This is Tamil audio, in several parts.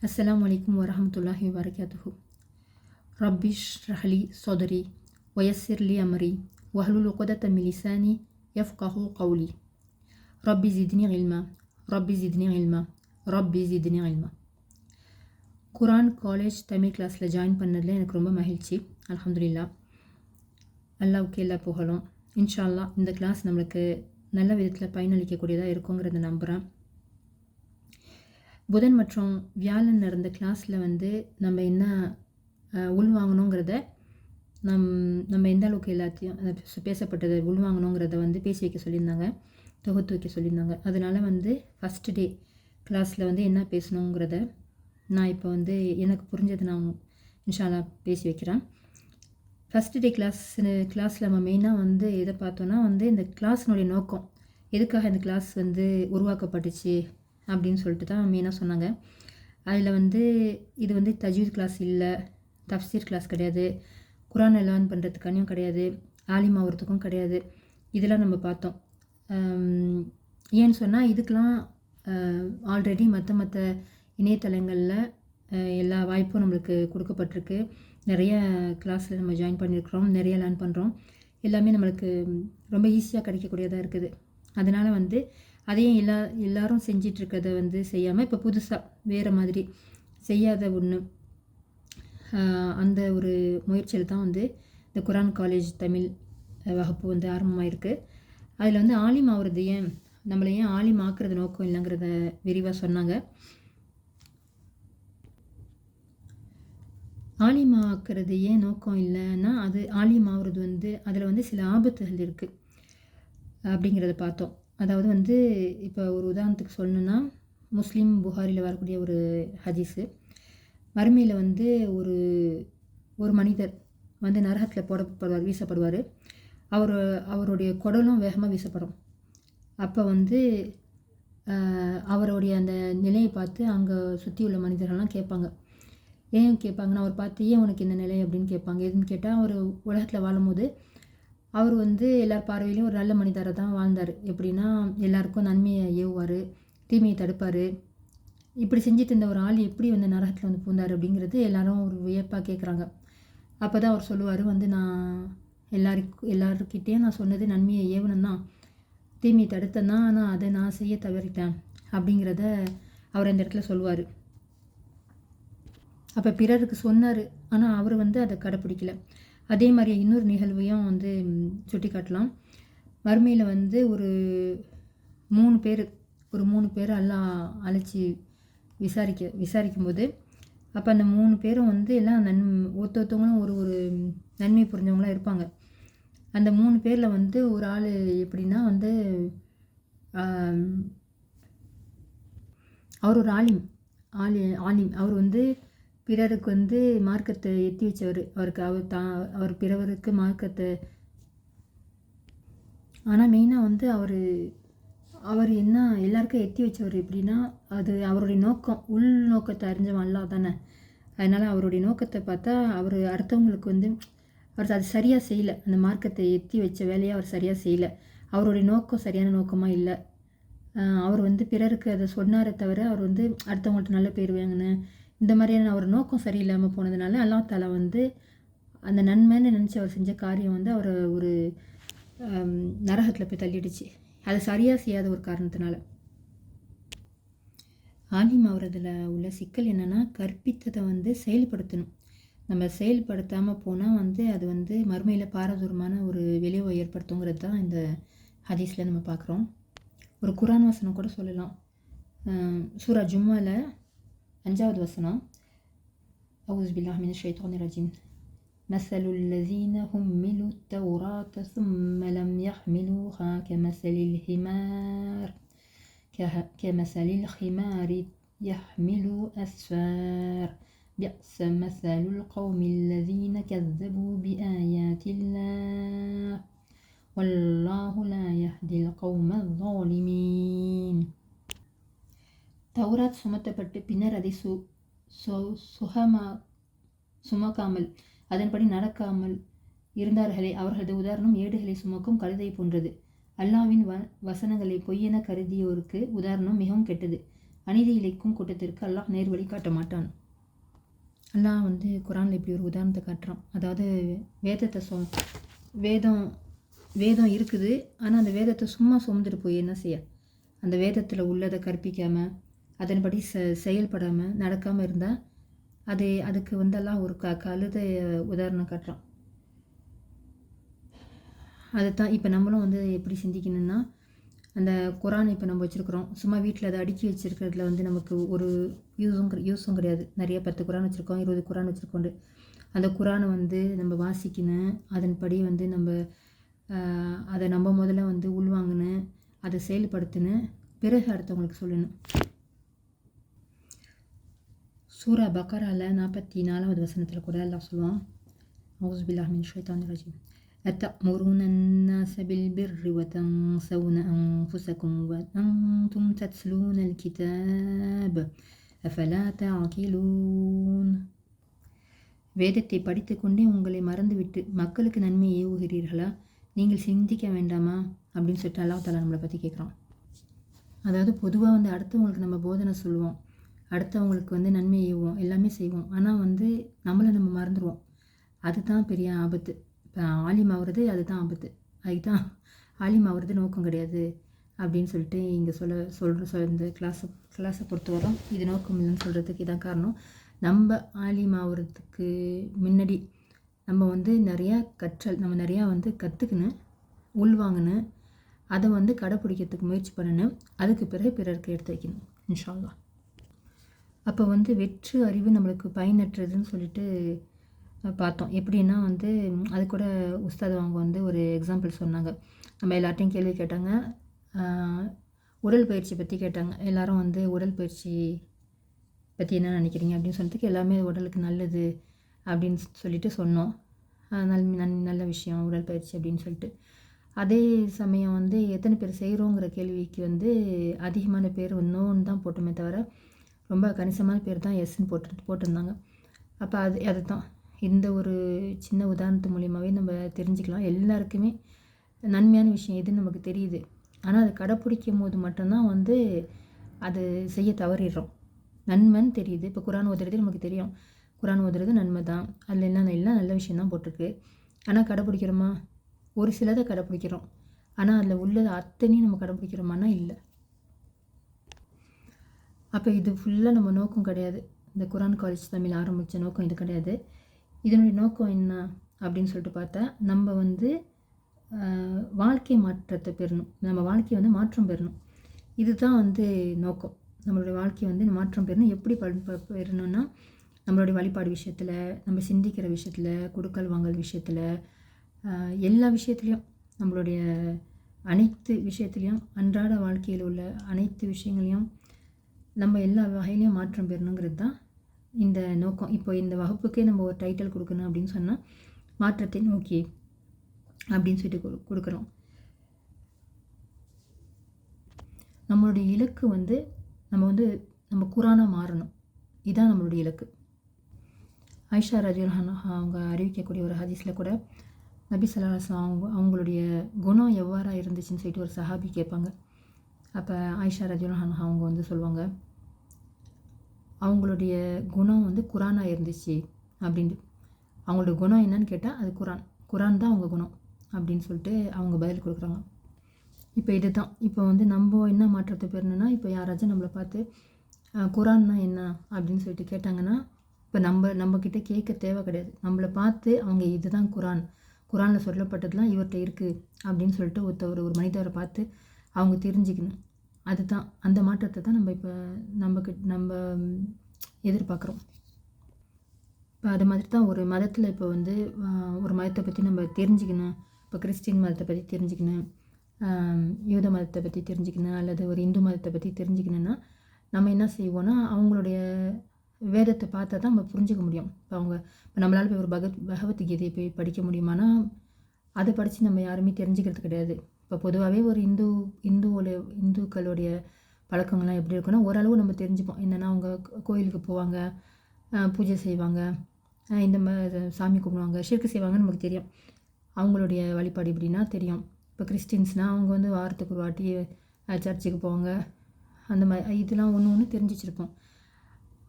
السلام عليكم ورحمة الله وبركاته. ربي اشرح لي صدري ويسر لي أمري واحلل عقدة من لساني يفقه قولي. ربي زدني علما ربي زدني علما ربي زدني علما. குரான் காலேஜ் தமிழ் கிளாஸில் ஜாயின் பண்ணதில் எனக்கு ரொம்ப மகிழ்ச்சி. அல்ஹம்துலில்லாஹ். அல்லாவுக்கு எல்லா புகழும். இன்ஷா அல்லாஹ் இந்த கிளாஸ் நம்மளுக்கு நல்ல விதத்தில் பயனளிக்கக்கூடியதாக இருக்குங்கிறத நம்புகிறேன். புதன் மற்றும் வியாழன் நடந்த கிளாஸில் நம்ம என்ன உள்வாங்கணுங்கிறத நம்ம எந்த அளவுக்கு எல்லாத்தையும் பேசப்பட்டதை உள்வாங்கணுங்கிறத பேசி வைக்க சொல்லியிருந்தாங்க, தொகுத்து வைக்க சொல்லியிருந்தாங்க. அதனால் ஃபஸ்ட்டு டே கிளாஸில் என்ன பேசணுங்கிறத நான் இப்போ எனக்கு புரிஞ்சதை நான் இன்ஷா அல்லாஹ் பேசி வைக்கிறேன். ஃபஸ்ட்டு டே கிளாஸில் நம்ம மெயினாக எதை பார்த்தோன்னா இந்த கிளாஸினுடைய நோக்கம், எதுக்காக இந்த கிளாஸ் உருவாக்கப்பட்டுச்சு அப்படின்னு சொல்லிட்டு தான் மெயினாக சொன்னாங்க. அதில் இது தஜ்வீத் கிளாஸ் இல்லை, தஃப்சீர் கிளாஸ் கிடையாது, குரானை லேர்ன் பண்ணுறதுக்கானியும் கிடையாது, ஆலிம் ஆகிறதுக்கும் கிடையாது. இதெல்லாம் நம்ம பார்த்தோம். ஏன்னு சொன்னால் இதுக்கெலாம் ஆல்ரெடி மற்ற இணையதளங்களில் எல்லா வாய்ப்பும் நம்மளுக்கு கொடுக்கப்பட்டிருக்கு. நிறைய கிளாஸில் நம்ம ஜாயின் பண்ணியிருக்கிறோம், நிறைய லேர்ன் பண்ணுறோம். எல்லாமே நம்மளுக்கு ரொம்ப ஈஸியாக கிடைக்கக்கூடியதாக இருக்குது. அதனால் அதையும் எல்லாரும் செஞ்சிட்ருக்கிறத செய்யாமல் இப்போ புதுசாக வேறு மாதிரி செய்யாத ஒன்று, அந்த ஒரு முயற்சியில் தான் இந்த குரான் காலேஜ் தமிழ் வகுப்பு ஆரம்பமாயிருக்கு. அதில் ஆலிம் ஆகிறது நம்மளை ஏன் ஆலிம் ஆக்குறது நோக்கம் இல்லைங்கிறத விரிவாக சொன்னாங்க. ஆலிம் ஆக்குறது ஏன் நோக்கம் இல்லைன்னா, அது ஆலிம் ஆகுறது அதில் சில ஆபத்துகள் இருக்குது அப்படிங்கிறத பார்த்தோம். அதாவது இப்போ ஒரு உதாரணத்துக்கு சொல்லணுன்னா, முஸ்லீம் புகாரியில் வரக்கூடிய ஒரு ஹதீஸு, மறுமையில் ஒரு மனிதர் நரகத்தில் போடப்படுவார், வீசப்படுவார். அவருடைய குடலும் வேகமாக வீசப்படும். அப்போ அவருடைய அந்த நிலையை பார்த்து அங்கே சுற்றி உள்ள மனிதர்கள்லாம் கேட்பாங்க. ஏன் கேட்பாங்கன்னா, அவர் பார்த்து ஏன் உனக்கு இந்த நிலை அப்படின்னு கேட்பாங்க. எதுன்னு கேட்டால், அவர் உலகத்தில் வாழும்போது அவர் எல்லார் பார்வையிலையும் ஒரு நல்ல மனிதராக தான் வாழ்ந்தார். எப்படின்னா, எல்லாருக்கும் நன்மையை ஏவுவார், தீமையை தடுப்பார். இப்படி செஞ்சுட்டு இருந்த ஒரு ஆள் எப்படி நரகத்தில் பூந்தார் அப்படிங்கிறது எல்லாரும் ஒரு வியப்பாக கேட்குறாங்க. அப்போ தான் அவர் சொல்லுவார், நான் எல்லாருக்கிட்டேயும் நான் சொன்னது நன்மையை ஏவணும் தான், தீமையை தடுத்தேன் தான், ஆனால் அதை நான் செய்ய தவறிட்டேன் அப்படிங்கிறத அவர் அந்த இடத்துல சொல்லுவார். அப்போ பிறருக்கு சொன்னார், ஆனால் அவர் அதை கடைப்பிடிக்கல. அதே மாதிரி இன்னொரு நிகழ்வையும் சுட்டி காட்டலாம். மறுமையில் ஒரு 3 பேர் எல்லாம் அழைச்சி விசாரிக்கும்போது, அப்போ அந்த 3 பேரும் எல்லாம் ஒருத்தவங்களும் ஒரு ஒரு நன்மை புரிஞ்சவங்களாம் இருப்பாங்க. அந்த 3 பேரில் ஒரு ஆள் எப்படின்னா அவர் ஒரு ஆலிம். அவர் பிறருக்கு மார்க்கத்தை எத்தி வச்சவர். அவர் பிறவருக்கு மார்க்கத்தை, ஆனால் மெயினாக அவர் என்ன எல்லாருக்கும் எத்தி வச்சவர் எப்படின்னா, அது அவருடைய நோக்கம், உள் நோக்கத்தை அறிஞ்சவன் அல்லாஹ் தானே. அதனால் அவருடைய நோக்கத்தை பார்த்தா அவர் அடுத்தவங்களுக்கு அவர் அது சரியாக செய்யலை. அந்த மார்க்கத்தை எத்தி வச்ச வேலையை அவர் சரியாக செய்யலை. அவருடைய நோக்கம் சரியான நோக்கமாக இல்லை. அவர் பிறருக்கு அதை சொன்னாரே தவிர, அவர் அடுத்தவங்கள்ட்ட நல்ல பேர் வாங்கினேன், இந்த மாதிரியான அவர் நோக்கம் சரியில்லாமல் போனதுனால அல்லாஹ் தஆலா அந்த நன்மைன்னு நினச்சி அவர் செஞ்ச காரியம் அவரை ஒரு நரகத்தில் போய் தள்ளிடுச்சு. அதை சரியாக செய்யாத ஒரு காரணத்தினால. ஆலிம் ஆகிறதுல உள்ள சிக்கல் என்னென்னா, கற்பித்ததை செயல்படுத்தணும். நம்ம செயல்படுத்தாமல் போனால் அது மறுமையில் பாரதூரமான ஒரு விளைவை ஏற்படுத்துங்கிறது தான் இந்த ஹதீஸில் நம்ம பார்க்குறோம். ஒரு குரான் வசனம் கூட சொல்லலாம். சூரா ஜும்மாவில் 5வது வசனம், அஊஸு பில்லாஹி மினஷ் ஷைத்தானிர் ரஜீம். மஸலுல் லஸீன ஹும்மிலு தௌராத ஸும்ம லம் யஹ்மிலூஹா கமஸலில் ஹிமாரி யஹ்மிலு அஸ்ஃபார் பிஅஸ மஸலுல் கௌமில் லஸீன கஸ்ஸபூ பிஆயாத்தில்லாஹ் வல்லாஹு லா யஹ்தில் கௌம ஸாலிமீன். தௌராத் சுமத்தப்பட்டு பின்னர் அதை சுமக்காமல் அதன்படி நடக்காமல் இருந்தார்களே, அவர்களது உதாரணம் ஏடுகளை சுமக்கும் கழுதை போன்றது. அல்லாஹ்வின் வசனங்களை பொய்யென கருதியோருக்கு உதாரணம் மிகவும் கெட்டது. அநீதி இழைக்கும் கூட்டத்திற்கு அல்லாஹ் நேர்வழி காட்ட மாட்டான். அல்லாஹ் வந்து குரானில் இப்படி ஒரு உதாரணத்தை காட்டுறான். அதாவது வேதத்தை வேதம் வேதம் இருக்குது, ஆனால் அந்த வேதத்தை சும்மா சுமந்துட்டு போய் என்ன செய்ய, அந்த வேதத்தில் உள்ளதை கற்பிக்காமல் அதன்படி செயல்படாமல் நடக்காமல் இருந்தால் அதுக்கு வந்தெல்லாம் ஒரு கழுத உதாரணம் காட்டுறான். அதுதான் இப்போ நம்மளும் வந்து எப்படி சிந்திக்கணும்னா, அந்த குரான் இப்போ நம்ம வச்சுருக்குறோம், சும்மா வீட்டில் அதை அடுக்கி வச்சுருக்கிறதுல வந்து நமக்கு ஒரு யூஸும் கிடையாது. நிறைய 10 குரான் வச்சுருக்கோம், 20 குரான் வச்சுருக்கோண்டு அந்த குரானை வந்து நம்ம வாசிக்கணும், அதன்படி வந்து நம்ம அதை நம்ம முதல்ல வந்து உள்வாங்கணும், அதை செயல்படுத்தணும், பிறகு அடுத்தவங்களுக்கு சொல்லணும். சூரா பக்கரால 44வது வசனத்தில் கூட எல்லாம் சொல்லுவான், அவுஸு பில்லாஹி மினஷ் ஷைத்தானிர் ரஜீம், أتأمرون الناس بالبر وتنسون أنفسكم وأنتم تتلون الكتاب أفلا تعقلون. வேதத்தை படித்துக்கொண்டே உங்களை மறந்துவிட்டு மக்களுக்கு நன்மை ஏவுகிறீர்களா, நீங்கள் சிந்திக்க வேண்டாமா அப்படின்னு சொல்லிட்டு அல்லாஹ் தஆலா நம்மளை பற்றி கேட்குறோம். அதாவது பொதுவாக வந்து அடுத்தவங்களுக்கு நம்ம போதனை சொல்லுவோம், அடுத்தவங்களுக்கு வந்து நன்மை ஏவுவோம், எல்லாமே செய்வோம், ஆனால் வந்து நம்மளை நம்ம மறந்துடுவோம். அதுதான் பெரிய ஆபத்து. இப்போ ஆலிம் ஆகுறது அதுதான் ஆபத்து. அதுதான் ஆலிம் ஆகுறது நோக்கம் கிடையாது அப்படின்னு சொல்லிட்டு இங்கே இந்த கிளாஸை பொறுத்த வரோம் இது நோக்கம் இல்லைன்னு சொல்கிறதுக்கு இதான் காரணம். நம்ம ஆலிம் ஆகுறதுக்கு முன்னாடி நம்ம வந்து நிறையா நம்ம நிறையா வந்து கற்றுக்கணும், உள்வாங்கணும், அதை வந்து கடைப்பிடிக்கிறதுக்கு முயற்சி பண்ணணும், அதுக்கு பிறகு பிறருக்கு எடுத்து வைக்கணும் இன்ஷா அல்லாஹ். அப்போ வந்து வெற்று அறிவு நம்மளுக்கு பயனற்றதுன்னு சொல்லிட்டு பார்த்தோம். எப்படின்னா வந்து அது கூட உஸ்தாத் அவங்க வந்து ஒரு எக்ஸாம்பிள் சொன்னாங்க. நம்ம எல்லார்ட்டையும் கேள்வி கேட்டாங்க, உடல் பயிற்சி பற்றி கேட்டாங்க. எல்லோரும் வந்து உடல் பயிற்சி பற்றி என்ன நினைக்கிறீங்க அப்படின்னு சொல்லிட்டு, எல்லாமே உடலுக்கு நல்லது அப்படின்னு சொல்லிட்டு சொன்னோம். நல்ல விஷயம் உடற்பயிற்சி அப்படின்னு சொல்லிட்டு. அதே சமயம் வந்து எத்தனை பேர் செய்கிறோங்கிற கேள்விக்கு வந்து அதிகமான பேர் நோன்னு தான் போட்டோமே தவிர, ரொம்ப கணிசமான பேர் தான் எஸ்ன்னு போட்டிருந்தாங்க. அப்போ அதுதான் இந்த ஒரு சின்ன உதாரணத்து மூலியமாகவே நம்ம தெரிஞ்சுக்கலாம். எல்லாருக்குமே நன்மையான விஷயம் எதுன்னு நமக்கு தெரியுது, ஆனால் அதை கடைப்பிடிக்கும் போது மட்டும்தான் வந்து அது செய்ய தவறிடுறோம். நன்மைன்னு தெரியுது, இப்போ குரான் ஓதுறது நமக்கு தெரியும், குரான் ஓதுறது நன்மை தான், அதில் எல்லாம் நல்ல விஷயந்தான் போட்டிருக்கு, ஆனால் கடைப்பிடிக்கிறோமா? ஒரு சிலதை கடைப்பிடிக்கிறோம், ஆனால் அதில் உள்ளது அத்தனையும் நம்ம கடைப்பிடிக்கிறோமானா இல்லை. அப்போ இது ஃபுல்லாக நம்ம நோக்கம் கிடையாது. இந்த குரான் காலேஜ் தமிழ் ஆரம்பித்த நோக்கம் இது கிடையாது. இதனுடைய நோக்கம் என்ன அப்படின்னு சொல்லிட்டு பார்த்தா, நம்ம வந்து வாழ்க்கை மாற்றத்தை பெறணும், நம்ம வாழ்க்கையை வந்து மாற்றம் பெறணும். இதுதான் வந்து நோக்கம். நம்மளுடைய வாழ்க்கையை வந்து மாற்றம் பெறணும். எப்படி பெறணும்னா, நம்மளுடைய வழிபாடு விஷயத்தில், நம்ம சிந்திக்கிற விஷயத்தில், கொடுக்கல் வாங்கல் விஷயத்தில், எல்லா விஷயத்துலேயும், நம்மளுடைய அனைத்து விஷயத்துலேயும், அன்றாட வாழ்க்கையில் உள்ள அனைத்து விஷயங்களையும் நம்ம எல்லா வகையிலையும் மாற்றம் பெறணுங்கிறது தான் இந்த நோக்கம். இப்போ இந்த வகுப்புக்கே நம்ம ஒரு டைட்டில் கொடுக்கணும் அப்படின்னு சொன்னால், மாற்றத்தை நோக்கி அப்படின்னு சொல்லிட்டு கொடுக்குறோம். நம்மளுடைய இலக்கு வந்து நம்ம குரானாக மாறணும். இதுதான் நம்மளுடைய இலக்கு. ஆயிஷா ரலியல்லாஹு அன்ஹா அவங்க அறிவிக்கக்கூடிய ஒரு ஹதீஸில் கூட நபி ஸல்லல்லாஹு அலைஹி வஸல்லம் அவங்களுடைய குணம் எவ்வாறாக இருந்துச்சுன்னு சொல்லிட்டு ஒரு சஹாபி கேட்பாங்க. அப்போ ஆயிஷா ரலியல்லாஹு அன்ஹா அவங்க வந்து சொல்லுவாங்க, அவங்களுடைய குணம் வந்து குரானாக இருந்துச்சு அப்படின்ட்டு. அவங்களோட குணம் என்னன்னு கேட்டால் அது குரான் தான் அவங்க குணம் அப்படின்னு சொல்லிட்டு அவங்க பதில் கொடுக்குறாங்க. இப்போ இதுதான் இப்போ வந்து நம்ம என்ன மாற்றத்தை பெறணும்னா, இப்போ யாராச்சும் நம்மளை பார்த்து குரான்னா என்ன அப்படின்னு சொல்லிட்டு கேட்டாங்கன்னா, இப்போ நம்மக்கிட்ட கேட்க தேவை கிடையாது. நம்மளை பார்த்து அவங்க இதுதான் குரானில் சொல்லப்பட்டதுலாம் இவர்கிட்ட இருக்குது அப்படின்னு சொல்லிட்டு ஒரு மனிதரை பார்த்து அவங்க தெரிஞ்சுக்கணும். அதுதான் அந்த மாற்றத்தை தான் நம்ம எதிர்பார்க்குறோம். இப்போ அது மாதிரி தான் ஒரு மதத்தில் இப்போ வந்து ஒரு மதத்தை பற்றி நம்ம தெரிஞ்சுக்கணும். இப்போ கிறிஸ்டின் மதத்தை பற்றி தெரிஞ்சுக்கணும், யூத மதத்தை பற்றி தெரிஞ்சுக்கணும், அல்லது ஒரு இந்து மதத்தை பற்றி தெரிஞ்சுக்கணுன்னா நம்ம என்ன செய்வோன்னா, அவங்களுடைய வேதத்தை பார்த்தா தான் நம்ம புரிஞ்சிக்க முடியும். இப்போ நம்மளால் போய் ஒரு பகவத்கீதையை போய் படிக்க முடியுமானா, அதை படித்து நம்ம யாருமே தெரிஞ்சுக்கிறது கிடையாது. இப்போ பொதுவாகவே ஒரு இந்துக்களுடைய பழக்கங்கள்லாம் எப்படி இருக்குன்னா, ஓரளவு நம்ம தெரிஞ்சுப்போம். என்னென்னா அவங்க கோயிலுக்கு போவாங்க, பூஜை செய்வாங்க, இந்த சாமி கும்பிடுவாங்க, ஷிர்கு செய்வாங்கன்னு நமக்கு தெரியும். அவங்களுடைய வழிபாடு எப்படின்னா தெரியும். இப்போ கிறிஸ்டின்ஸ்னால் அவங்க வந்து வாரத்துக்கு ஒரு வாட்டி சர்ச்சுக்கு போவாங்க, அந்த மாதிரி இதெல்லாம் ஒன்று ஒன்று தெரிஞ்சு வச்சுருப்போம்.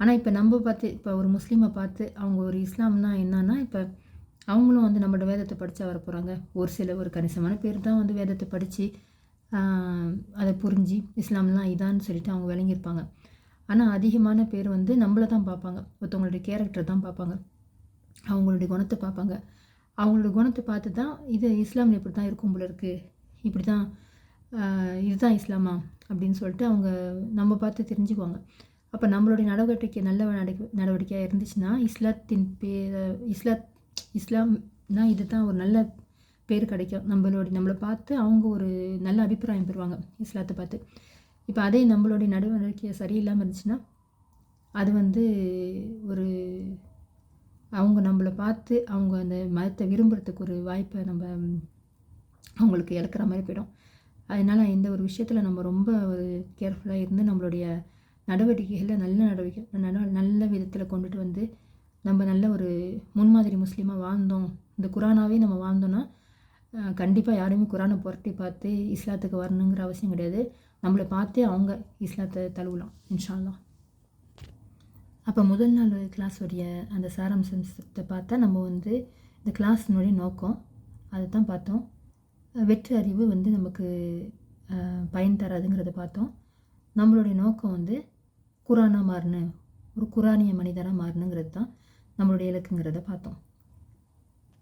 ஆனால் இப்போ நம்ம பார்த்து இப்போ ஒரு முஸ்லீமை பார்த்து அவங்க ஒரு இஸ்லாம்னா என்னன்னா, இப்போ அவங்களும் வந்து நம்மளோட வேதத்தை படித்தா வர போகிறாங்க. ஒரு கணிசமான பேர் தான் வந்து வேதத்தை படித்து அதை புரிஞ்சு இஸ்லாம்லாம் இதான்னு சொல்லிட்டு அவங்க விளங்கியிருப்பாங்க. ஆனால் அதிகமான பேர் வந்து நம்மளை தான் பார்ப்பாங்க, ஒருத்தவங்களுடைய கேரக்டர் தான் பார்ப்பாங்க, அவங்களுடைய குணத்தை பார்ப்பாங்க. அவங்களோட குணத்தை பார்த்து தான் இது இஸ்லாமில் இப்படி தான் இருக்கும் போல இருக்குது, இப்படி தான் இதுதான் இஸ்லாமா அப்படின்னு சொல்லிட்டு அவங்க நம்ம பார்த்து தெரிஞ்சுக்குவாங்க. அப்போ நம்மளுடைய நடவடிக்கை நல்ல நடவடிக்கையாக இருந்துச்சுன்னா இஸ்லாத்தின் இஸ்லாம்னா இது தான் ஒரு நல்ல பேர் கிடைக்கும். நம்மளை பார்த்து அவங்க ஒரு நல்ல அபிப்பிராயம் பெறுவாங்க இஸ்லாத்தை பார்த்து. இப்போ அதே நம்மளுடைய நடவடிக்கை சரியில்லாமல் இருந்துச்சுன்னா அது வந்து ஒரு அவங்க நம்மளை பார்த்து அவங்க அந்த மதத்தை விரும்புகிறதுக்கு ஒரு வாய்ப்பை நம்ம அவங்களுக்கு இழக்கிற மாதிரி போயிடும். அதனால் இந்த ஒரு விஷயத்தில் நம்ம ரொம்ப ஒரு கேர்ஃபுல்லாக இருந்து நம்மளுடைய நடவடிக்கைகளை நல்ல விதத்தில் கொண்டுட்டு வந்து நம்ம நல்ல ஒரு முன்மாதிரி முஸ்லீமாக வாழ்ந்தோம், இந்த குரானாவே நம்ம வாழ்ந்தோன்னா கண்டிப்பாக யாருமே குரானை புரட்டி பார்த்து இஸ்லாத்துக்கு வரணுங்கிற அவசியம் கிடையாது. நம்மளை பார்த்தே அவங்க இஸ்லாத்தை தழுவலாம் இன்ஷா அல்லாஹ். அப்போ முதல் நாள் கிளாஸுடைய அந்த சாராம்சத்தை பார்த்தா நம்ம வந்து இந்த கிளாஸினுடைய நோக்கம் அதை தான் பார்த்தோம். வெற்று அறிவு வந்து நமக்கு பயன் தராதுங்கிறத பார்த்தோம். நம்மளுடைய நோக்கம் வந்து குரானாக மாறணும், ஒரு குரானிய மனிதராக மாறணுங்கிறது தான் நம்மளுடைய இலக்குங்கிறத பார்த்தோம்.